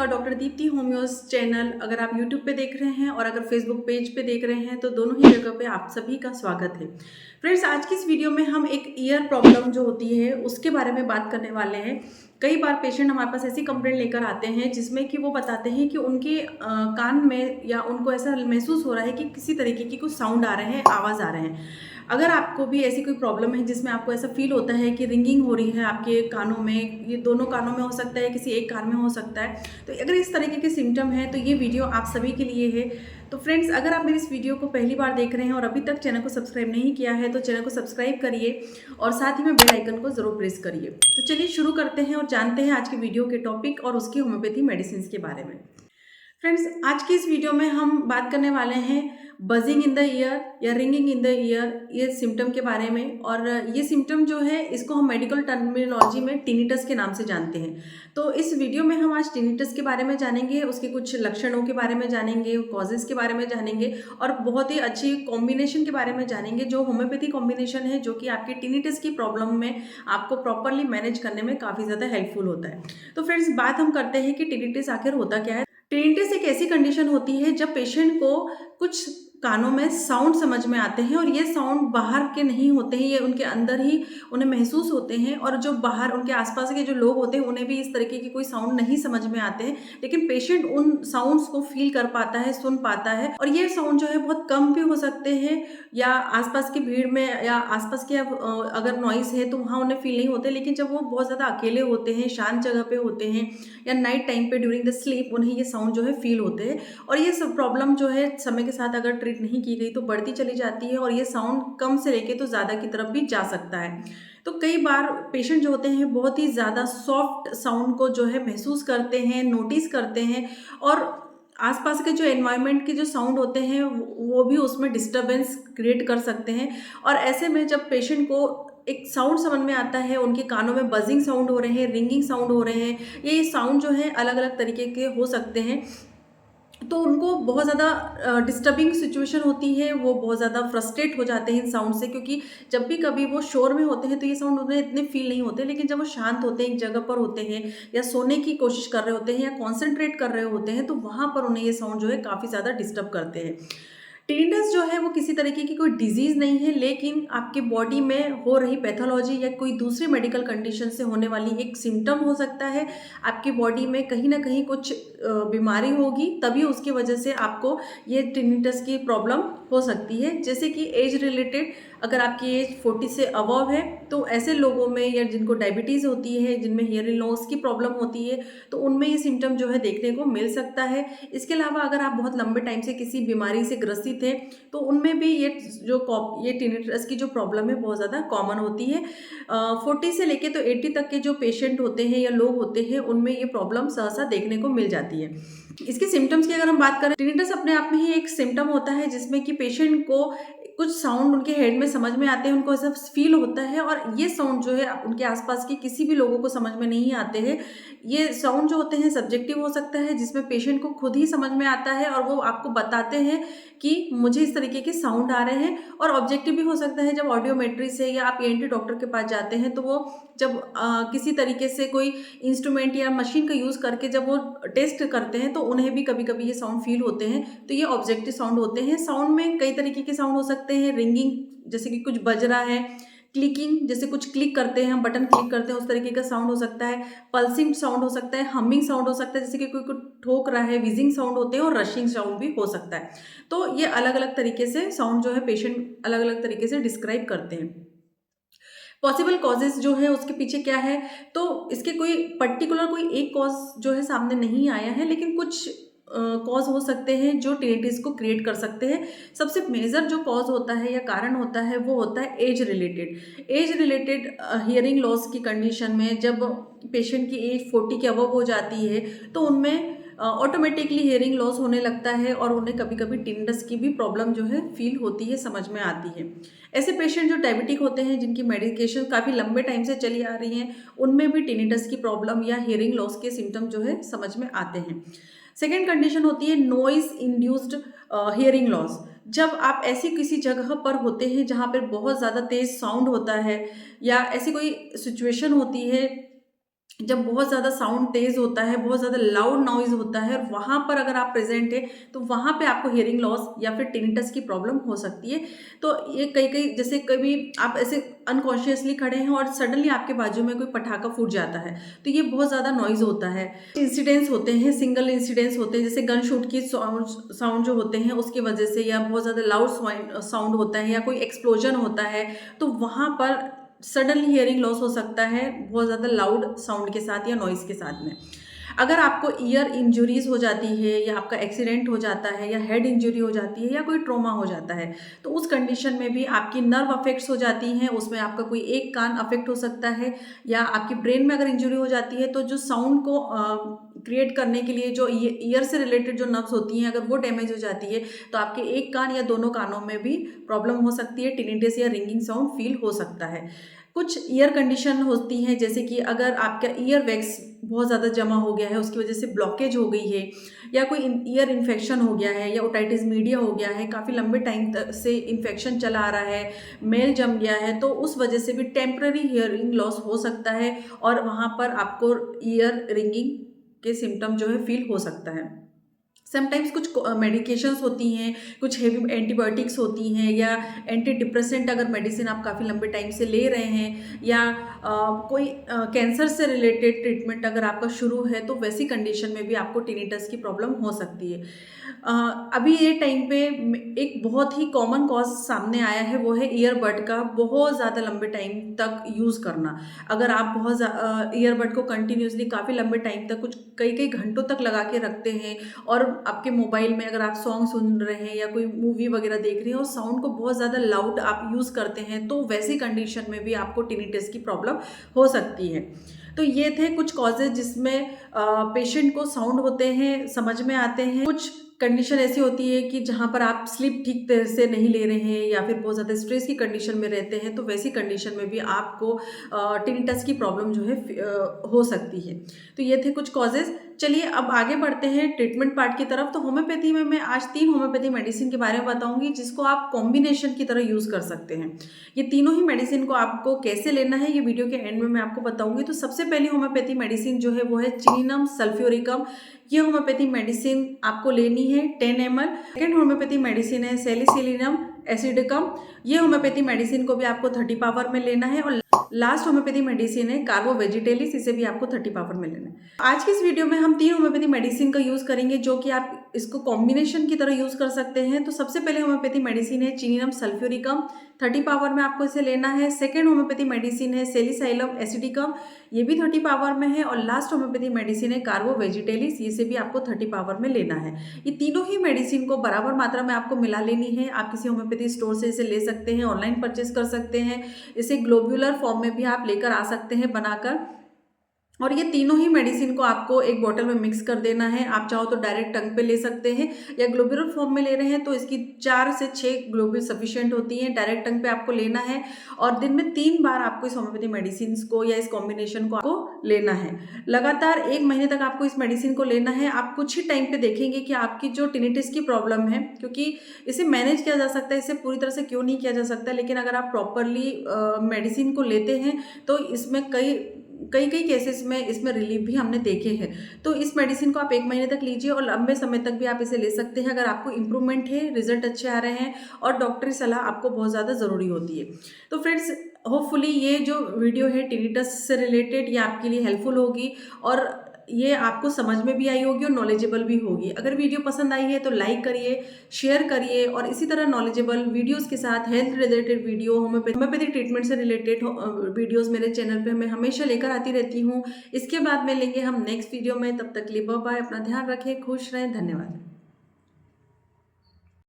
का doctor Deepti होम्योस channel अगर आप यूट्यूब पे देख रहे हैं और अगर फेसबुक पेज पे देख रहे हैं तो दोनों ही जगह पे आप सभी का स्वागत है। फ्रेंड्स, आज की इस वीडियो में हम एक ईयर प्रॉब्लम जो होती है उसके बारे में बात करने वाले हैं। कई बार पेशेंट हमारे पास ऐसी कंप्लेंट लेकर आते हैं जिसमें कि वो बताते हैं कि उनके कान में या उनको ऐसा महसूस हो रहा है कि किसी तरीके की कुछ साउंड आ रहे हैं, आवाज़ आ रहे हैं। अगर आपको भी ऐसी कोई प्रॉब्लम है जिसमें आपको ऐसा फील होता है कि रिंगिंग हो रही है आपके कानों में, ये दोनों कानों में हो सकता है, किसी एक कान में हो सकता है, तो अगर इस तरीके के सिम्टम है तो ये वीडियो आप सभी के लिए है। तो फ्रेंड्स, अगर आप मेरी इस वीडियो को पहली बार देख रहे हैं और अभी तक चैनल को सब्सक्राइब नहीं किया है तो चैनल को सब्सक्राइब करिए और साथ ही में बेल आइकन को ज़रूर प्रेस करिए। तो चलिए शुरू करते हैं और जानते हैं आज के वीडियो के टॉपिक और उसकी होम्योपैथी मेडिसिन के बारे में। फ्रेंड्स, आज की इस वीडियो में हम बात करने वाले हैं बजिंग इन द ईयर या रिंगिंग इन द ईयर, ये सिम्टम के बारे में। और ये सिम्टम जो है इसको हम मेडिकल टर्मिनोलॉजी में टिनिटस के नाम से जानते हैं। तो इस वीडियो में हम आज टिनिटस के बारे में जानेंगे, उसके कुछ लक्षणों के बारे में जानेंगे, कॉजेज़ के बारे में जानेंगे और बहुत ही अच्छी कॉम्बिनेशन के बारे में जानेंगे जो होम्योपैथी कॉम्बिनेशन है, जो कि आपकी टिनिटस की प्रॉब्लम में आपको प्रॉपरली मैनेज करने में काफ़ी ज़्यादा हेल्पफुल होता है। तो फ्रेंड्स, बात हम करते हैं कि टिनिटस आखिर होता क्या है। टिनिटस एक ऐसी कंडीशन होती है जब पेशेंट को कुछ कानों में साउंड समझ में आते हैं और ये साउंड बाहर के नहीं होते हैं, ये उनके अंदर ही उन्हें महसूस होते हैं। और जो बाहर उनके आसपास के जो लोग होते हैं उन्हें भी इस तरीके की कोई साउंड नहीं समझ में आते हैं, लेकिन पेशेंट उन साउंड्स को फील कर पाता है, सुन पाता है। और ये साउंड जो है बहुत कम भी हो सकते हैं या आसपास की भीड़ में या आसपास के अगर नॉइस है तो वहाँ उन्हें फील नहीं होते, लेकिन जब वो बहुत ज़्यादा अकेले होते हैं, शांत जगह पे होते हैं या नाइट टाइम पे ड्यूरिंग द स्लीप उन्हें ये साउंड जो है फील होते हैं। और ये सब प्रॉब्लम जो है समय के साथ अगर ट्रीट नहीं की गई तो बढ़ती चली जाती है और ये साउंड कम से लेके तो ज़्यादा की तरफ भी जा सकता है। तो कई बार पेशेंट जो होते हैं बहुत ही ज़्यादा सॉफ्ट साउंड को जो है महसूस करते हैं, नोटिस करते हैं और आसपास के जो एनवायरनमेंट के जो साउंड होते हैं वो भी उसमें डिस्टर्बेंस क्रिएट कर सकते हैं। और ऐसे में जब पेशेंट को एक साउंड समझ में आता है, उनके कानों में बजिंग साउंड हो रहे हैं, रिंगिंग साउंड हो रहे हैं, ये साउंड जो है अलग अलग तरीके के हो सकते हैं, तो उनको बहुत ज़्यादा डिस्टर्बिंग सिचुएशन होती है, वो बहुत ज़्यादा फ्रस्ट्रेट हो जाते हैं इन साउंड से। क्योंकि जब भी कभी वो शोर में होते हैं तो ये साउंड उन्हें इतने फील नहीं होते, लेकिन जब वो शांत होते हैं, एक जगह पर होते हैं या सोने की कोशिश कर रहे होते हैं या कॉन्सेंट्रेट कर रहे होते हैं तो वहाँ पर उन्हें ये साउंड जो है काफ़ी ज़्यादा डिस्टर्ब करते हैं। टिनिटस जो है वो किसी तरीके की कोई डिजीज़ नहीं है, लेकिन आपके बॉडी में हो रही पैथोलॉजी या कोई दूसरी मेडिकल कंडीशन से होने वाली एक सिम्टम हो सकता है। आपकी बॉडी में कहीं ना कहीं कुछ बीमारी होगी, तभी उसकी वजह से आपको ये टिनिटस की प्रॉब्लम हो सकती है। जैसे कि एज रिलेटेड, अगर आपकी एज 40 से अबव है तो ऐसे लोगों में या जिनको डायबिटीज़ होती है, जिनमें हेयरिंग लॉस की प्रॉब्लम होती है, तो उनमें ये सिम्टम जो है देखने को मिल सकता है। इसके अलावा अगर आप बहुत लंबे टाइम से किसी बीमारी से ग्रसित हैं तो उनमें भी ये टिनिटस की जो प्रॉब्लम है बहुत ज़्यादा कॉमन होती है। 40 से लेके तो 80 तक के जो पेशेंट होते हैं या लोग होते हैं उनमें ये प्रॉब्लम सहसा देखने को मिल जाती है। इसके सिम्टम्स की अगर हम बात करें, टिनिटस अपने आप में ही एक सिम्टम होता है जिसमें कि पेशेंट को कुछ साउंड उनके हेड में समझ में आते हैं, उनको ऐसा फील होता है और ये साउंड जो है उनके आसपास के किसी भी लोगों को समझ में नहीं आते हैं। ये साउंड जो होते हैं सब्जेक्टिव हो सकता है, जिसमें पेशेंट को खुद ही समझ में आता है और वो आपको बताते हैं कि मुझे इस तरीके के साउंड आ रहे हैं। और ऑब्जेक्टिव भी हो सकता है, जब ऑडियोमेट्री से या आप ईएनटी डॉक्टर के पास जाते हैं तो वो जब किसी तरीके से कोई इंस्ट्रूमेंट या मशीन का यूज़ करके जब वो टेस्ट करते हैं तो उन्हें भी कभी कभी ये साउंड फील होते हैं, तो ये ऑब्जेक्टिव साउंड होते हैं। साउंड में कई तरीके के साउंड हो सकते हैं, रिंगिंग जैसे कि कुछ बज रहा है, क्लिकिंग जैसे कुछ क्लिक करते हैं, हम बटन क्लिक करते हैं उस तरीके का साउंड हो सकता है, पल्सिंग साउंड हो सकता है, हमिंग साउंड हो सकता है जैसे कि कोई कुछ ठोक रहा है, विजिंग साउंड होते हैं और रशिंग साउंड भी हो सकता है। तो ये अलग अलग तरीके से साउंड जो है पेशेंट अलग अलग तरीके से डिस्क्राइब करते हैं। पॉसिबल कॉजेज जो है उसके पीछे क्या है, तो इसके कोई पर्टिकुलर कोई एक कॉज जो है सामने नहीं आया है, लेकिन कुछ कॉज हो सकते हैं जो टिनिटस को क्रिएट कर सकते हैं। सबसे मेजर जो कॉज होता है या कारण होता है वो होता है age related. Age related hearing loss की कंडीशन में जब पेशेंट की एज 40 के अबव हो जाती है तो उनमें ऑटोमेटिकली हियरिंग लॉस होने लगता है और उन्हें कभी कभी टिनिटस की भी प्रॉब्लम जो है फील होती है, समझ में आती है। ऐसे पेशेंट जो डायबिटिक होते हैं, जिनकी मेडिकेशन काफ़ी लंबे टाइम से चली आ रही हैं, उनमें भी टिनिटस की प्रॉब्लम या हियरिंग लॉस के सिम्टम जो है समझ में आते हैं। सेकेंड कंडीशन होती है नॉइज इंड्यूस्ड हियरिंग लॉस। जब आप ऐसी किसी जगह पर होते हैं जहाँ पर बहुत ज़्यादा तेज साउंड होता है या ऐसी कोई सिचुएशन होती है जब बहुत ज़्यादा साउंड तेज़ होता है, बहुत ज़्यादा लाउड नॉइज़ होता है और वहाँ पर अगर आप प्रेज़ेंट हैं, तो वहाँ पे आपको हियरिंग लॉस या फिर टिनिटस की प्रॉब्लम हो सकती है। तो ये कई-कई, जैसे कभी आप ऐसे अनकॉन्शियसली खड़े हैं और सडनली आपके बाजू में कोई पटाखा फूट जाता है, तो ये बहुत ज़्यादा नॉइज़ होता है। इंसिडेंट्स होते हैं, सिंगल इंसिडेंट्स होते हैं, जैसे गन शूट की साउंड जो होते हैं उसकी वजह से, या बहुत ज़्यादा लाउड साउंड होता है, या कोई एक्सप्लोजन होता है, तो वहाँ पर सडनली हियरिंग लॉस हो सकता है बहुत ज़्यादा लाउड साउंड के साथ या नॉइज़ के साथ में। अगर आपको ईयर इंजरीज हो जाती है, या आपका एक्सीडेंट हो जाता है, या हेड इंजरी हो जाती है, या कोई ट्रॉमा हो जाता है, तो उस कंडीशन में भी आपकी नर्व अफेक्ट्स हो जाती हैं, उसमें आपका कोई एक कान अफेक्ट हो सकता है, या आपकी ब्रेन में अगर इंजरी हो जाती है, तो जो साउंड को क्रिएट करने के लिए जो ईयर से रिलेटेड जो नर्व्स होती हैं, अगर वो डैमेज हो जाती है, तो आपके एक कान या दोनों कानों में भी प्रॉब्लम हो सकती है, टिनिटस या रिंगिंग साउंड फील हो सकता है। कुछ ईयर कंडीशन होती हैं, जैसे कि अगर आपका ईयर वैक्स बहुत ज़्यादा जमा हो गया है, उसकी वजह से ब्लॉकेज हो गई है, या कोई ईयर इन्फेक्शन हो गया है, या ओटाइटिस मीडिया हो गया है, काफ़ी लंबे टाइम तक से इन्फेक्शन चला आ रहा है, मेल जम गया है, तो उस वजह से भी टेम्पररी हियरिंग लॉस हो सकता है, और वहाँ पर आपको ईयर रिंगिंग के सिम्टम जो है फील हो सकता है। समटाइम्स कुछ मेडिकेशंस होती हैं, कुछ हेवी एंटीबायोटिक्स होती हैं, या एंटी डिप्रेसेंट अगर मेडिसिन आप काफ़ी लंबे टाइम से ले रहे हैं, या कोई कैंसर से रिलेटेड ट्रीटमेंट अगर आपका शुरू है, तो वैसी कंडीशन में भी आपको टिनिटस की प्रॉब्लम हो सकती है। अ, अभी ये टाइम पे एक बहुत ही कॉमन कॉज सामने आया है, वो है ईयरबड का बहुत ज़्यादा लंबे टाइम तक यूज़ करना। अगर आप बहुत ईयरबड को कंटिन्यूसली काफ़ी लंबे टाइम तक, कुछ कई कई घंटों तक लगा के रखते हैं, और आपके मोबाइल में अगर आप सॉन्ग सुन रहे हैं या कोई मूवी वगैरह देख रहे हैं और साउंड को बहुत ज़्यादा लाउड आप यूज़ करते हैं, तो वैसी कंडीशन में भी आपको टिनिटस की प्रॉब्लम हो सकती है। तो ये थे कुछ कॉजेज जिसमें पेशेंट को साउंड होते हैं समझ में आते हैं। कुछ कंडीशन ऐसी होती है कि जहाँ पर आप स्लीप ठीक तरह से नहीं ले रहे हैं, या फिर बहुत ज़्यादा स्ट्रेस की कंडीशन में रहते हैं, तो वैसी कंडीशन में भी आपको टिनिटस की प्रॉब्लम जो है हो सकती है। तो ये थे कुछ कॉजेज। चलिए अब आगे बढ़ते हैं ट्रीटमेंट पार्ट की तरफ। तो होम्योपैथी में मैं आज 3 होम्योपैथी मेडिसिन के बारे में बताऊंगी, जिसको आप कॉम्बिनेशन की तरह यूज़ कर सकते हैं। ये तीनों ही मेडिसिन को आपको कैसे लेना है, ये वीडियो के एंड में मैं आपको बताऊंगी। तो सबसे पहली होम्योपैथी मेडिसिन जो है वो है चिनिनम सल्फ्यूरिकम। ये होम्योपैथी मेडिसिन आपको लेनी है 10 ml। सेकेंड होम्योपैथी मेडिसिन है सैलिसिलिनम एसिडिकम। ये होम्योपैथी मेडिसिन को भी आपको 30 पावर में लेना है। और लास्ट होम्योपैथी मेडिसिन है कार्बो वेजिटेलिस, इसे भी आपको 30 पावर में लेना है। आज की इस वीडियो में हम 3 होम्योपैथी मेडिसिन का यूज़ करेंगे, जो कि आप इसको कॉम्बिनेशन की तरह यूज़ कर सकते हैं। तो सबसे पहले होम्योपैथी मेडिसिन है चिनिनम सल्फ्यूरिकम, 30 पावर में आपको इसे लेना है। सेकेंड होम्योपैथी मेडिसिन है सेलिसाइलम एसिडिकम, ये भी 30 पावर में है। और लास्ट होम्योपैथी मेडिसिन है कार्बो वेजिटेलिस, इसे भी आपको 30 पावर में लेना है। ये तीनों ही मेडिसिन को बराबर मात्रा में आपको मिला लेनी है। आप किसी होम्योपैथी स्टोर से इसे ले सकते हैं, ऑनलाइन परचेस कर सकते हैं, इसे ग्लोब्यूलर फॉर्म में भी आप लेकर आ सकते हैं बनाकर। और ये तीनों ही मेडिसिन को आपको एक बोतल में मिक्स कर देना है। आप चाहो तो डायरेक्ट टंग पे ले सकते हैं, या ग्लोब्यूलर फॉर्म में ले रहे हैं तो इसकी 4 से 6 ग्लोब्यूल सफिशिएंट होती हैं। डायरेक्ट टंग पे आपको लेना है, और दिन में 3 बार आपको इस होम्योपैथी मेडिसिन को या इस कॉम्बिनेशन को आपको लेना है। लगातार 1 महीने तक आपको इस मेडिसिन को लेना है। आप कुछ ही टाइम पे देखेंगे कि आपकी जो टिनिटस की प्रॉब्लम है, क्योंकि इसे मैनेज किया जा सकता है, इसे पूरी तरह से क्यों नहीं किया जा सकता, लेकिन अगर आप प्रॉपरली मेडिसिन को लेते हैं तो इसमें कई केसेस में इसमें रिलीफ भी हमने देखे हैं। तो इस मेडिसिन को आप 1 महीने तक लीजिए, और लंबे समय तक भी आप इसे ले सकते हैं अगर आपको इम्प्रूवमेंट है, रिजल्ट अच्छे आ रहे हैं, और डॉक्टरी सलाह आपको बहुत ज़्यादा ज़रूरी होती है। तो फ्रेंड्स, होपफुली ये जो वीडियो है टिनिटस से रिलेटेड, ये आपके लिए हेल्पफुल होगी, और ये आपको समझ में भी आई होगी और नॉलेजेबल भी होगी। अगर वीडियो पसंद आई है तो लाइक करिए, शेयर करिए, और इसी तरह नॉलेजेबल वीडियोस के साथ health related video, homeopathy treatment से रिलेटेड वीडियोस मेरे चैनल पे मैं हमेशा लेकर आती रहती हूँ। इसके बाद में लेंगे हम नेक्स्ट वीडियो में। तब तक के लिए बाय बाय, अपना ध्यान रखें, खुश रहें, धन्यवाद।